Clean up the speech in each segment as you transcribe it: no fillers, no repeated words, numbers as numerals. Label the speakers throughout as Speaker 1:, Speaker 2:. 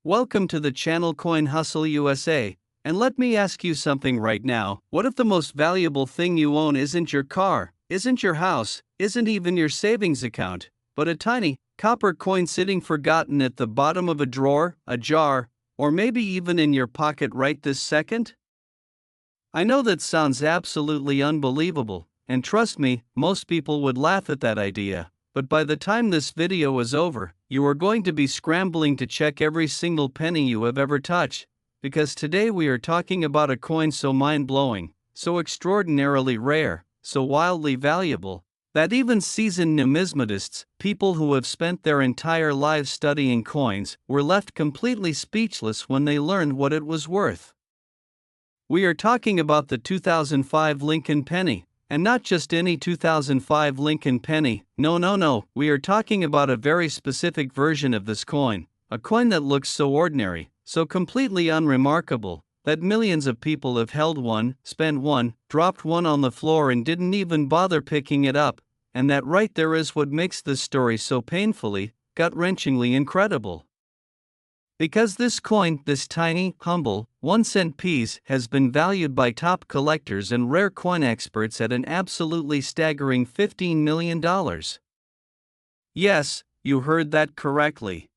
Speaker 1: Welcome to the channel Coin Hustle USA, and let me ask you something right now. What if the most valuable thing you own isn't your car, isn't your house, isn't even your savings account, but a tiny, copper coin sitting forgotten at the bottom of a drawer, a jar, or maybe even in your pocket right this second? I know that sounds absolutely unbelievable, and trust me, most people would laugh at that idea. But by the time this video is over, you are going to be scrambling to check every single penny you have ever touched, because today we are talking about a coin so mind-blowing, so extraordinarily rare, so wildly valuable, that even seasoned numismatists, people who have spent their entire lives studying coins, were left completely speechless when they learned what it was worth. We are talking about the 2005 Lincoln Penny. And not just any 2005 Lincoln Penny, no, we are talking about a very specific version of this coin, a coin that looks so ordinary, so completely unremarkable, that millions of people have held one, spent one, dropped one on the floor and didn't even bother picking it up, and that right there is what makes this story so painfully, gut-wrenchingly incredible. Because this coin, this tiny, humble, 1-cent piece, has been valued by top collectors and rare coin experts at an absolutely staggering $15 million. Yes, you heard that correctly.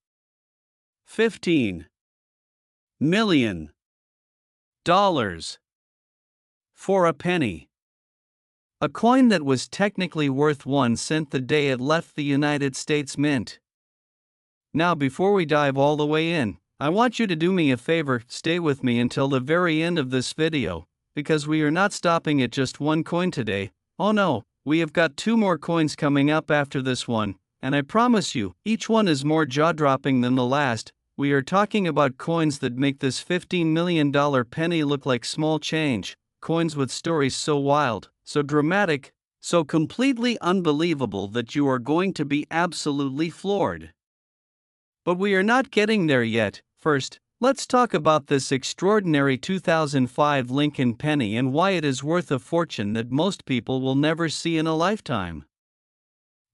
Speaker 1: $15 million for a penny. A coin that was technically worth 1 cent the day it left the United States Mint. Now, before we dive all the way in, I want you to do me a favor, stay with me until the very end of this video, because we are not stopping at just one coin today. Oh no, we have got 2 more coins coming up after this one, and I promise you, each one is more jaw-dropping than the last. We are talking about coins that make this $15 million penny look like small change, coins with stories so wild, so dramatic, so completely unbelievable that you are going to be absolutely floored. But we are not getting there yet. First, let's talk about this extraordinary 2005 Lincoln Penny and why it is worth a fortune that most people will never see in a lifetime.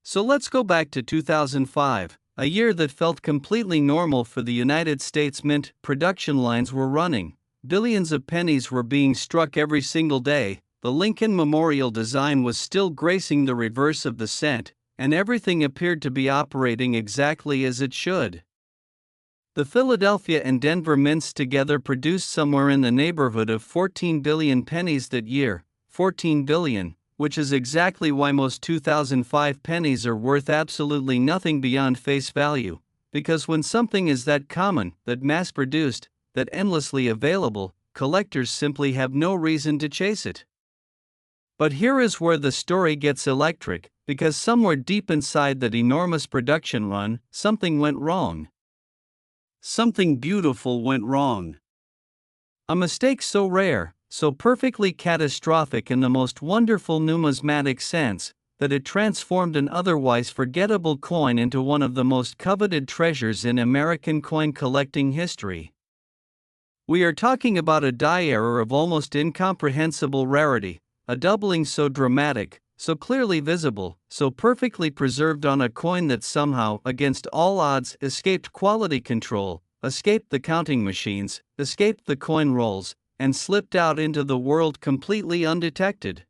Speaker 1: So let's go back to 2005, a year that felt completely normal for the United States Mint. Production lines were running, billions of pennies were being struck every single day, the Lincoln Memorial design was still gracing the reverse of the cent, and everything appeared to be operating exactly as it should. The Philadelphia and Denver mints together produced somewhere in the neighborhood of 14 billion pennies that year, 14 billion, which is exactly why most 2005 pennies are worth absolutely nothing beyond face value, because when something is that common, that mass-produced, that endlessly available, collectors simply have no reason to chase it. But here is where the story gets electric, because somewhere deep inside that enormous production run, something went wrong. Something beautiful went wrong. A mistake so rare, so perfectly catastrophic in the most wonderful numismatic sense, that it transformed an otherwise forgettable coin into one of the most coveted treasures in American coin collecting history. We are talking about a die error of almost incomprehensible rarity, a doubling so dramatic, so clearly visible, so perfectly preserved on a coin that somehow, against all odds, escaped quality control, escaped the counting machines, escaped the coin rolls, and slipped out into the world completely undetected.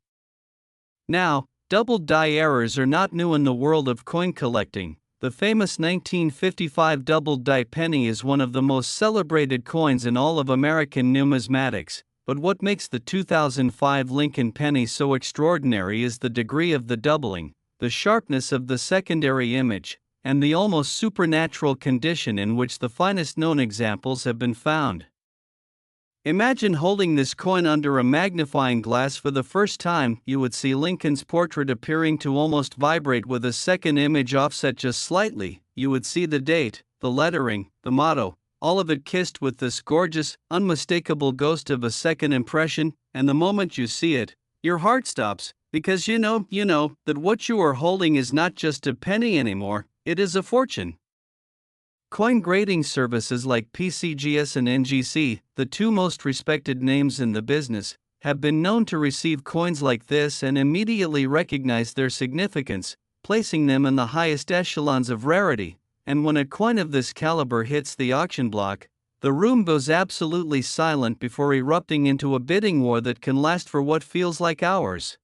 Speaker 1: Now, doubled die errors are not new in the world of coin collecting. The famous 1955 doubled die penny is one of the most celebrated coins in all of American numismatics. But what makes the 2005 Lincoln Penny so extraordinary is the degree of the doubling, the sharpness of the secondary image, and the almost supernatural condition in which the finest known examples have been found. Imagine holding this coin under a magnifying glass for the first time. You would see Lincoln's portrait appearing to almost vibrate with a second image offset just slightly. You would see the date, the lettering, the motto, all of it kissed with this gorgeous, unmistakable ghost of a second impression, and the moment you see it, your heart stops, because you know that what you are holding is not just a penny anymore, it is a fortune. Coin grading services like PCGS and NGC, the 2 most respected names in the business, have been known to receive coins like this and immediately recognize their significance, placing them in the highest echelons of rarity. and when a coin of this caliber hits the auction block, the room goes absolutely silent before erupting into a bidding war that can last for what feels like hours.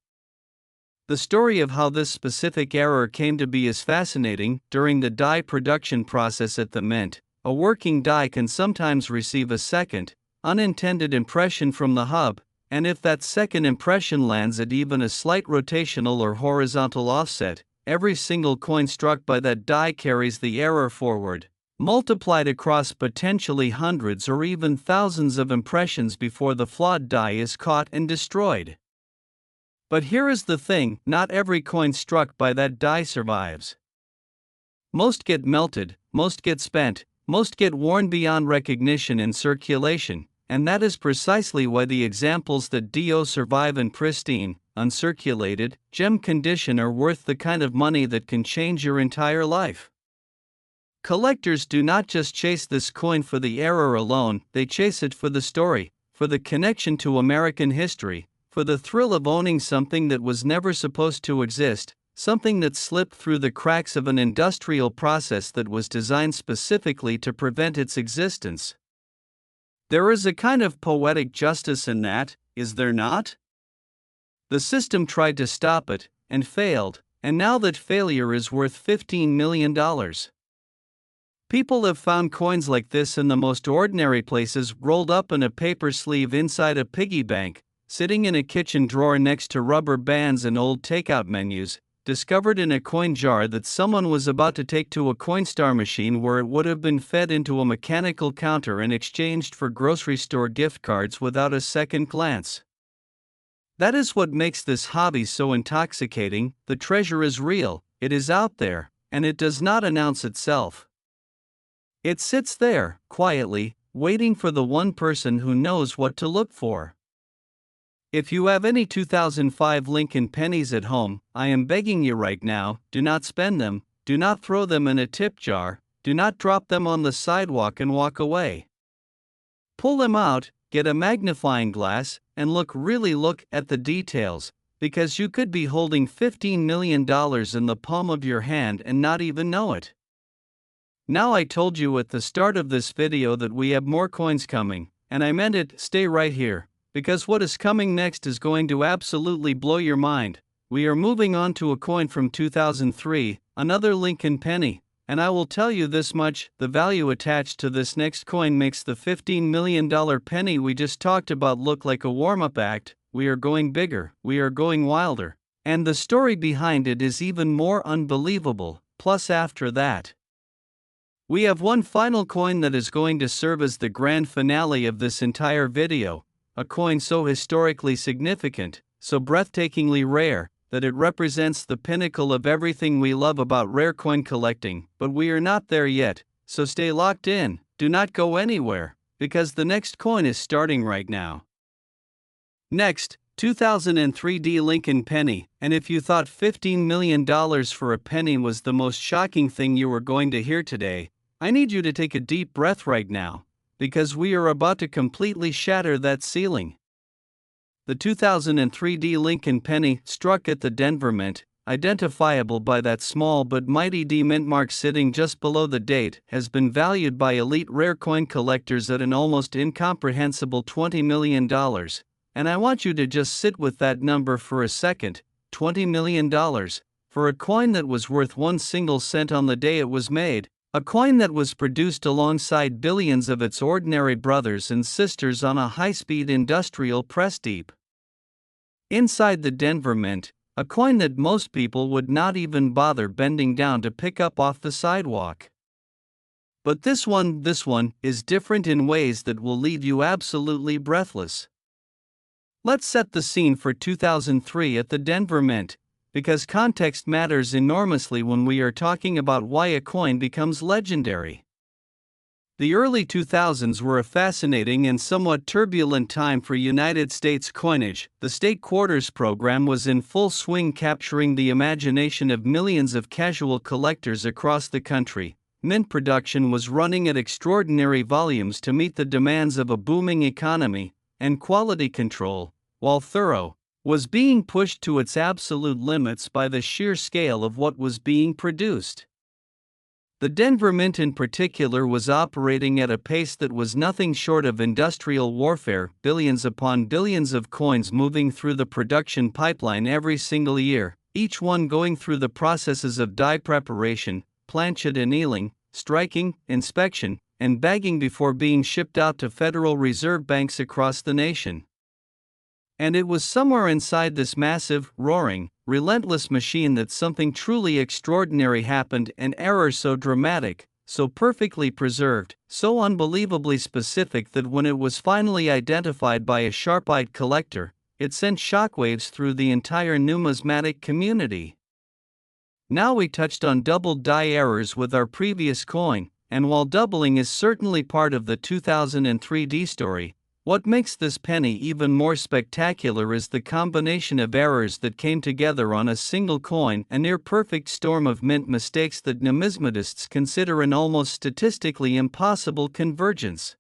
Speaker 1: The story of how this specific error came to be is fascinating. During the die production process at the mint, a working die can sometimes receive a second, unintended impression from the hub, and if that second impression lands at even a slight rotational or horizontal offset, every single coin struck by that die carries the error forward, multiplied across potentially hundreds or even thousands of impressions before the flawed die is caught and destroyed. But here is the thing, not every coin struck by that die survives. Most get melted, most get spent, most get worn beyond recognition in circulation, and that is precisely why the examples that do survive in pristine, uncirculated, gem condition are worth the kind of money that can change your entire life. Collectors do not just chase this coin for the error alone, they chase it for the story, for the connection to American history, for the thrill of owning something that was never supposed to exist, something that slipped through the cracks of an industrial process that was designed specifically to prevent its existence. There is a kind of poetic justice in that, is there not? The system tried to stop it, and failed, and now that failure is worth $15 million. People have found coins like this in the most ordinary places, rolled up in a paper sleeve inside a piggy bank, sitting in a kitchen drawer next to rubber bands and old takeout menus, discovered in a coin jar that someone was about to take to a Coinstar machine where it would have been fed into a mechanical counter and exchanged for grocery store gift cards without a second glance. That is what makes this hobby so intoxicating. The treasure is real, it is out there, and it does not announce itself. It sits there, quietly, waiting for the one person who knows what to look for. If you have any 2005 Lincoln Pennies at home, I am begging you right now, do not spend them, do not throw them in a tip jar, do not drop them on the sidewalk and walk away. Pull them out, get a magnifying glass, and look at the details, because you could be holding $15 million in the palm of your hand and not even know it. Now, I told you at the start of this video that we have more coins coming, and I meant it. Stay right here, because what is coming next is going to absolutely blow your mind. We are moving on to a coin from 2003, another Lincoln penny, and I will tell you this much: the value attached to this next coin makes the $15 million penny we just talked about look like a warm-up act. We are going bigger, we are going wilder, and the story behind it is even more unbelievable. Plus, after that, we have one final coin that is going to serve as the grand finale of this entire video, a coin so historically significant, so breathtakingly rare, that it represents the pinnacle of everything we love about rare coin collecting. But we are not there yet, so stay locked in, do not go anywhere, because the next coin is starting right now. Next, 2003 Lincoln penny, and if you thought $15 million for a penny was the most shocking thing you were going to hear today, I need you to take a deep breath right now, because we are about to completely shatter that ceiling. The 2003 Lincoln penny, struck at the Denver Mint, identifiable by that small but mighty D mint mark sitting just below the date, has been valued by elite rare coin collectors at an almost incomprehensible $20 million. And I want you to just sit with that number for a second. $20 million for a coin that was worth 1 single cent on the day it was made. A coin that was produced alongside billions of its ordinary brothers and sisters on a high-speed industrial press deep inside the Denver Mint, a coin that most people would not even bother bending down to pick up off the sidewalk. But this one is different in ways that will leave you absolutely breathless. Let's set the scene for 2003 at the Denver Mint, because context matters enormously when we are talking about why a coin becomes legendary. The early 2000s were a fascinating and somewhat turbulent time for United States coinage. The state quarters program was in full swing, capturing the imagination of millions of casual collectors across the country. Mint production was running at extraordinary volumes to meet the demands of a booming economy, and quality control, while thorough, was being pushed to its absolute limits by the sheer scale of what was being produced. The Denver Mint in particular was operating at a pace that was nothing short of industrial warfare, billions upon billions of coins moving through the production pipeline every single year, each one going through the processes of die preparation, planchet annealing, striking, inspection, and bagging before being shipped out to Federal Reserve banks across the nation. And it was somewhere inside this massive, roaring, relentless machine that something truly extraordinary happened, an error so dramatic, so perfectly preserved, so unbelievably specific that when it was finally identified by a sharp-eyed collector, it sent shockwaves through the entire numismatic community. Now we touched on doubled die errors with our previous coin, and while doubling is certainly part of the 2003 D story, what makes this penny even more spectacular is the combination of errors that came together on a single coin, a near-perfect storm of mint mistakes that numismatists consider an almost statistically impossible convergence.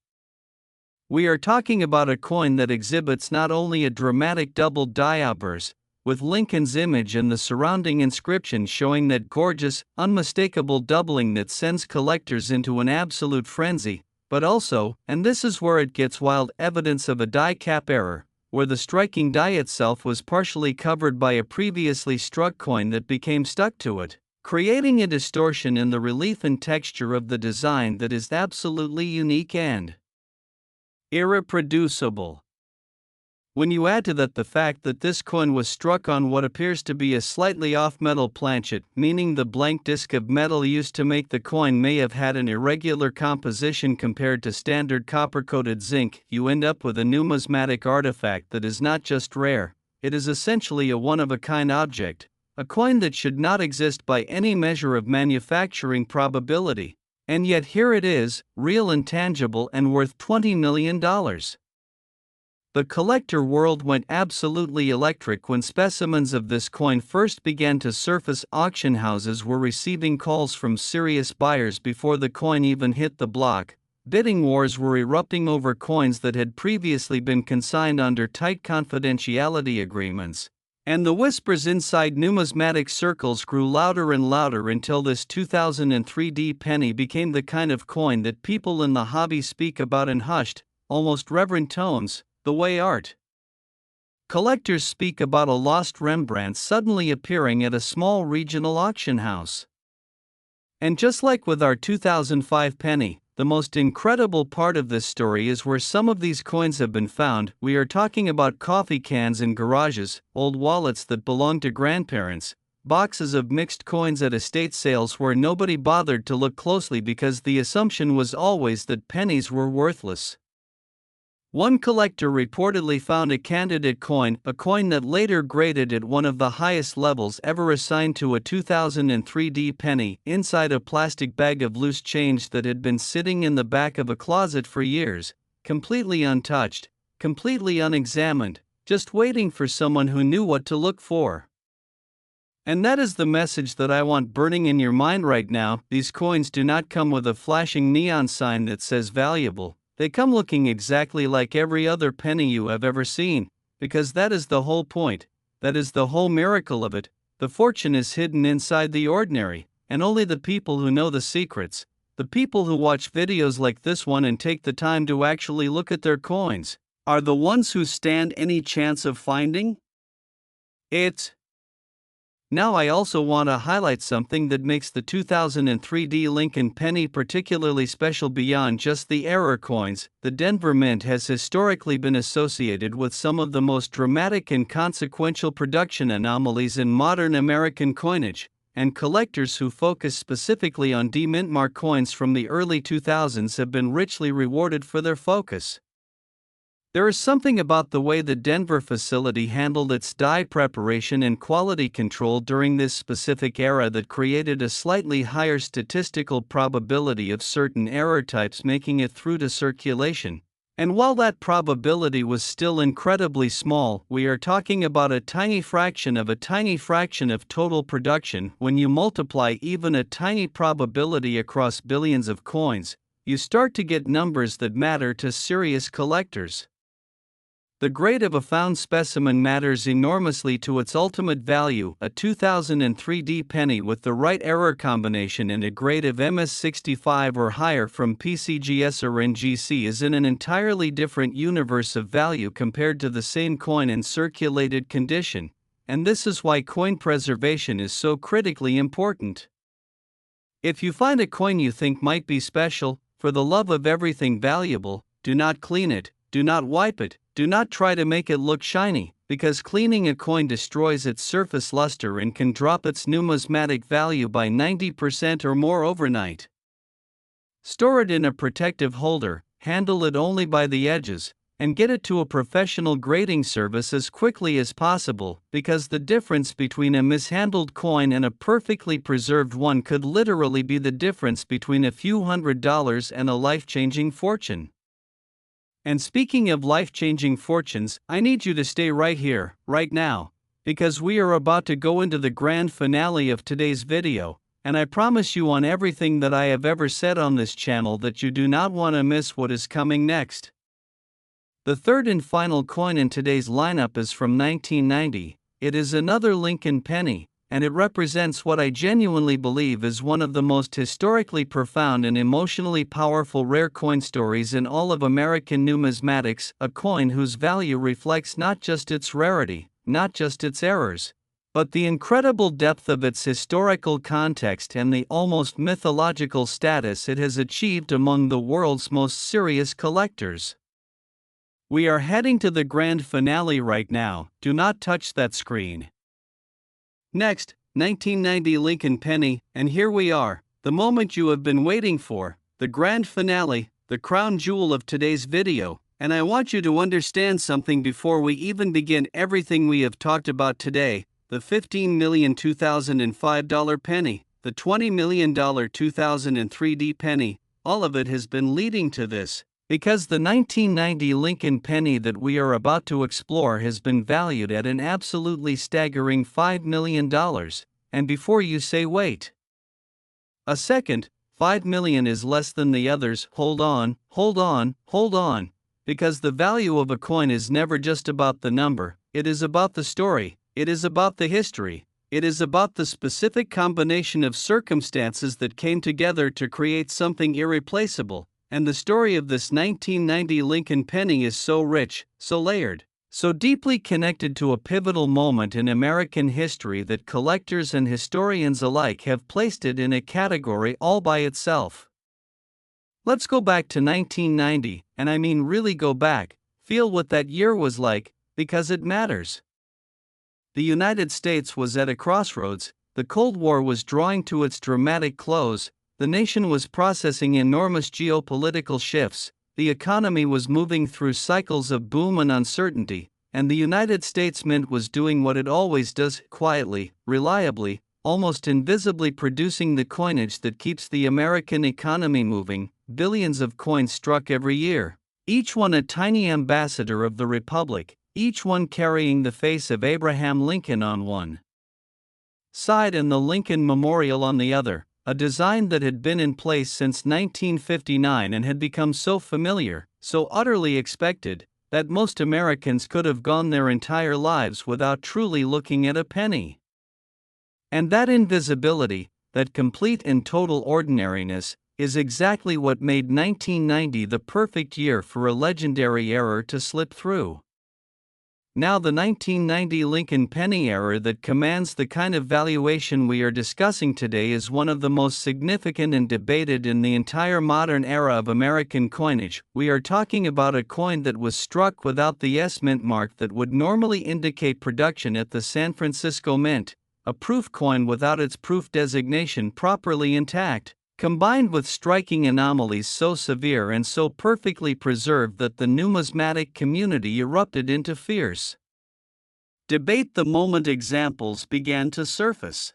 Speaker 1: We are talking about a coin that exhibits not only a dramatic doubled die outburst, with Lincoln's image and the surrounding inscription showing that gorgeous, unmistakable doubling that sends collectors into an absolute frenzy, but also, and this is where it gets wild, evidence of a die cap error, where the striking die itself was partially covered by a previously struck coin that became stuck to it, creating a distortion in the relief and texture of the design that is absolutely unique and irreproducible. When you add to that the fact that this coin was struck on what appears to be a slightly off metal planchet, meaning the blank disc of metal used to make the coin may have had an irregular composition compared to standard copper-coated zinc, you end up with a numismatic artifact that is not just rare, it is essentially a one-of-a-kind object, a coin that should not exist by any measure of manufacturing probability, and yet here it is, real and tangible and worth $20 million. The collector world went absolutely electric when specimens of this coin first began to surface. Auction houses were receiving calls from serious buyers before the coin even hit the block. Bidding wars were erupting over coins that had previously been consigned under tight confidentiality agreements. And the whispers inside numismatic circles grew louder and louder until this 2003 D penny became the kind of coin that people in the hobby speak about in hushed, almost reverent tones, the way art collectors speak about a lost Rembrandt suddenly appearing at a small regional auction house. And just like with our 2005 penny, the most incredible part of this story is where some of these coins have been found. We are talking about coffee cans in garages, old wallets that belonged to grandparents, boxes of mixed coins at estate sales where nobody bothered to look closely because the assumption was always that pennies were worthless. One collector reportedly found a candidate coin, a coin that later graded at one of the highest levels ever assigned to a 2003 D penny, inside a plastic bag of loose change that had been sitting in the back of a closet for years, completely untouched, completely unexamined, just waiting for someone who knew what to look for. And that is the message that I want burning in your mind right now. These coins do not come with a flashing neon sign that says valuable. They come looking exactly like every other penny you have ever seen, because that is the whole point, that is the whole miracle of it. The fortune is hidden inside the ordinary, and only the people who know the secrets, the people who watch videos like this one and take the time to actually look at their coins, are the ones who stand any chance of finding it. Now I also want to highlight something that makes the 2003 D Lincoln Penny particularly special beyond just the error coins. The Denver Mint has historically been associated with some of the most dramatic and consequential production anomalies in modern American coinage, and collectors who focus specifically on D-Mint mark coins from the early 2000s have been richly rewarded for their focus. There is something about the way the Denver facility handled its die preparation and quality control during this specific era that created a slightly higher statistical probability of certain error types making it through to circulation. And while that probability was still incredibly small, we are talking about a tiny fraction of total production. When you multiply even a tiny probability across billions of coins, you start to get numbers that matter to serious collectors. The grade of a found specimen matters enormously to its ultimate value. A 2003 penny with the right error combination and a grade of MS65 or higher from PCGS or NGC is in an entirely different universe of value compared to the same coin in circulated condition, and this is why coin preservation is so critically important. If you find a coin you think might be special, for the love of everything valuable, do not clean it, do not wipe it, do not try to make it look shiny, because cleaning a coin destroys its surface luster and can drop its numismatic value by 90% or more overnight. Store it in a protective holder, handle it only by the edges, and get it to a professional grading service as quickly as possible, because the difference between a mishandled coin and a perfectly preserved one could literally be the difference between a few $100s and a life-changing fortune. And speaking of life-changing fortunes, I need you to stay right here, right now, because we are about to go into the grand finale of today's video, and I promise you on everything that I have ever said on this channel that you do not want to miss what is coming next. The third and final coin in today's lineup is from 1990. It is another Lincoln penny, and it represents what I genuinely believe is one of the most historically profound and emotionally powerful rare coin stories in all of American numismatics, a coin whose value reflects not just its rarity, not just its errors, but the incredible depth of its historical context and the almost mythological status it has achieved among the world's most serious collectors. We are heading to the grand finale right now, do not touch that screen. Next, 1990 Lincoln penny, and here we are, the moment you have been waiting for, the grand finale, the crown jewel of today's video, and I want you to understand something before we even begin everything we have talked about today. The $15 million 2005 penny, the $20 million 2003 penny, all of it has been leading to this, because the 1990 Lincoln penny that we are about to explore has been valued at an absolutely staggering $5 million, and before you say wait a second, $5 million is less than the others, hold on, because the value of a coin is never just about the number, it is about the story, it is about the history, it is about the specific combination of circumstances that came together to create something irreplaceable. And the story of this 1990 Lincoln penny is so rich, so layered, so deeply connected to a pivotal moment in American history that collectors and historians alike have placed it in a category all by itself. Let's go back to 1990, and I mean really go back, feel what that year was like, because it matters. The United States was at a crossroads, the Cold War was drawing to its dramatic close. The nation was processing enormous geopolitical shifts, the economy was moving through cycles of boom and uncertainty, and the United States Mint was doing what it always does, quietly, reliably, almost invisibly producing the coinage that keeps the American economy moving. Billions of coins struck every year, each one a tiny ambassador of the Republic, each one carrying the face of Abraham Lincoln on one side and the Lincoln Memorial on the other. A design that had been in place since 1959 and had become so familiar, so utterly expected, that most Americans could have gone their entire lives without truly looking at a penny. And that invisibility, that complete and total ordinariness, is exactly what made 1990 the perfect year for a legendary error to slip through. Now the 1990 Lincoln penny error that commands the kind of valuation we are discussing today is one of the most significant and debated in the entire modern era of American coinage. We are talking about a coin that was struck without the S Mint mark that would normally indicate production at the San Francisco Mint, a proof coin without its proof designation properly intact, combined with striking anomalies so severe and so perfectly preserved that the numismatic community erupted into fierce debate the moment examples began to surface.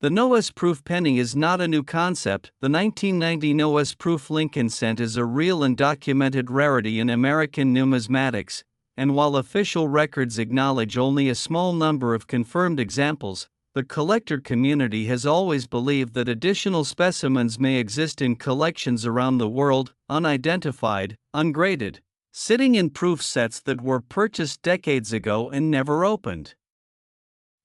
Speaker 1: The no-S-proof penny is not a new concept. The 1990 no-S-proof Lincoln cent is a real and documented rarity in American numismatics, and while official records acknowledge only a small number of confirmed examples, the collector community has always believed that additional specimens may exist in collections around the world, unidentified, ungraded, sitting in proof sets that were purchased decades ago and never opened.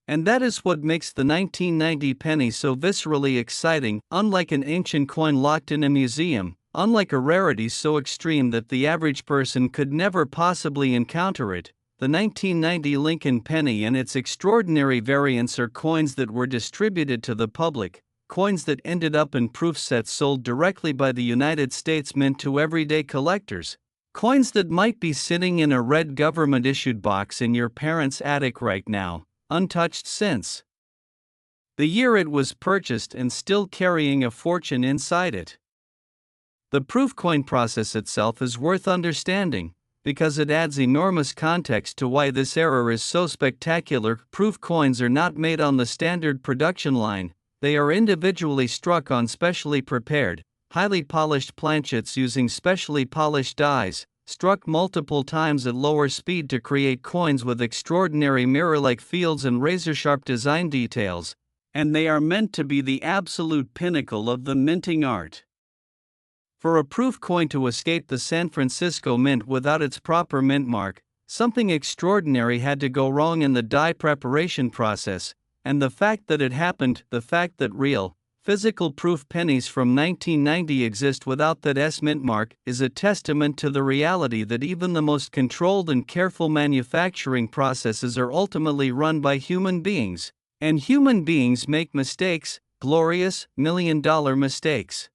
Speaker 1: And that is what makes the 1990 penny so viscerally exciting. Unlike an ancient coin locked in a museum, unlike a rarity so extreme that the average person could never possibly encounter it, the 1990 Lincoln penny and its extraordinary variants are coins that were distributed to the public, coins that ended up in proof sets sold directly by the United States Mint to everyday collectors, coins that might be sitting in a red government-issued box in your parents' attic right now, untouched since the year it was purchased and still carrying a fortune inside it. The proof coin process itself is worth understanding, because it adds enormous context to why this era is so spectacular. Proof coins are not made on the standard production line, they are individually struck on specially prepared, highly polished planchets using specially polished dies, struck multiple times at lower speed to create coins with extraordinary mirror-like fields and razor-sharp design details, and they are meant to be the absolute pinnacle of the minting art. For a proof coin to escape the San Francisco Mint without its proper mint mark, something extraordinary had to go wrong in the die preparation process, and the fact that it happened, the fact that real, physical proof pennies from 1990 exist without that S mint mark, is a testament to the reality that even the most controlled and careful manufacturing processes are ultimately run by human beings, and human beings make mistakes, glorious, million-dollar mistakes.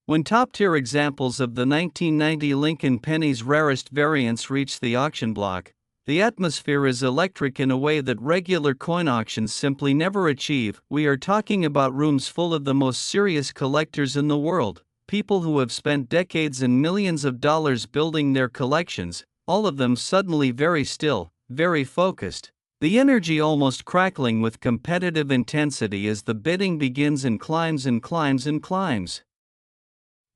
Speaker 1: When top-tier examples of the 1990 Lincoln penny's rarest variants reach the auction block, the atmosphere is electric in a way that regular coin auctions simply never achieve. We are talking about rooms full of the most serious collectors in the world, people who have spent decades and millions of dollars building their collections, all of them suddenly very still, very focused, the energy almost crackling with competitive intensity as the bidding begins and climbs and climbs and climbs.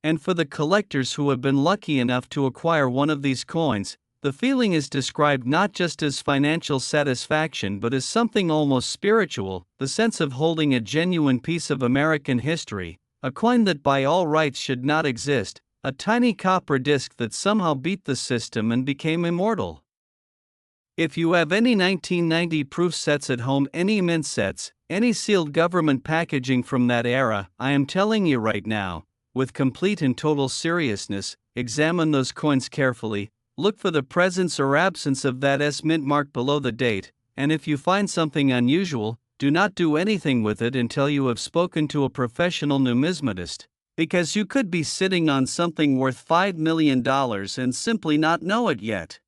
Speaker 1: And for the collectors who have been lucky enough to acquire one of these coins, the feeling is described not just as financial satisfaction but as something almost spiritual, the sense of holding a genuine piece of American history, a coin that by all rights should not exist, a tiny copper disc that somehow beat the system and became immortal. If you have any 1990 proof sets at home, any mint sets, any sealed government packaging from that era, I am telling you right now, with complete and total seriousness, examine those coins carefully, look for the presence or absence of that S mint mark below the date, and if you find something unusual, do not do anything with it until you have spoken to a professional numismatist, because you could be sitting on something worth $5 million and simply not know it yet.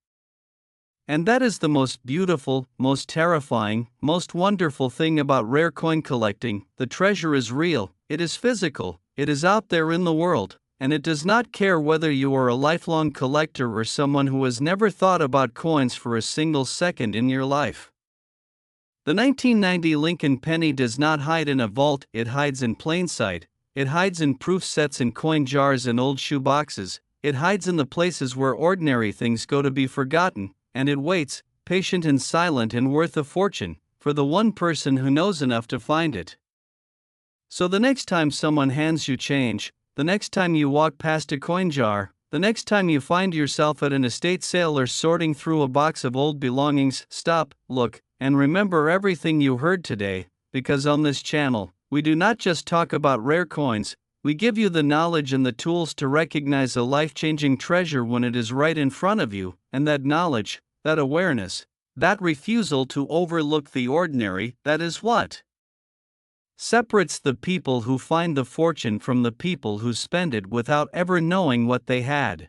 Speaker 1: And that is the most beautiful, most terrifying, most wonderful thing about rare coin collecting. The treasure is real, it is physical, it is out there in the world, and it does not care whether you are a lifelong collector or someone who has never thought about coins for a single second in your life. The 1990 Lincoln penny does not hide in a vault, it hides in plain sight, it hides in proof sets and coin jars and old shoe boxes, it hides in the places where ordinary things go to be forgotten, and it waits, patient and silent and worth a fortune, for the one person who knows enough to find it. So the next time someone hands you change, the next time you walk past a coin jar, the next time you find yourself at an estate sale or sorting through a box of old belongings, stop, look, and remember everything you heard today, because on this channel, we do not just talk about rare coins, we give you the knowledge and the tools to recognize a life-changing treasure when it is right in front of you, and that knowledge, that awareness, that refusal to overlook the ordinary, that is what separates the people who find the fortune from the people who spend it without ever knowing what they had.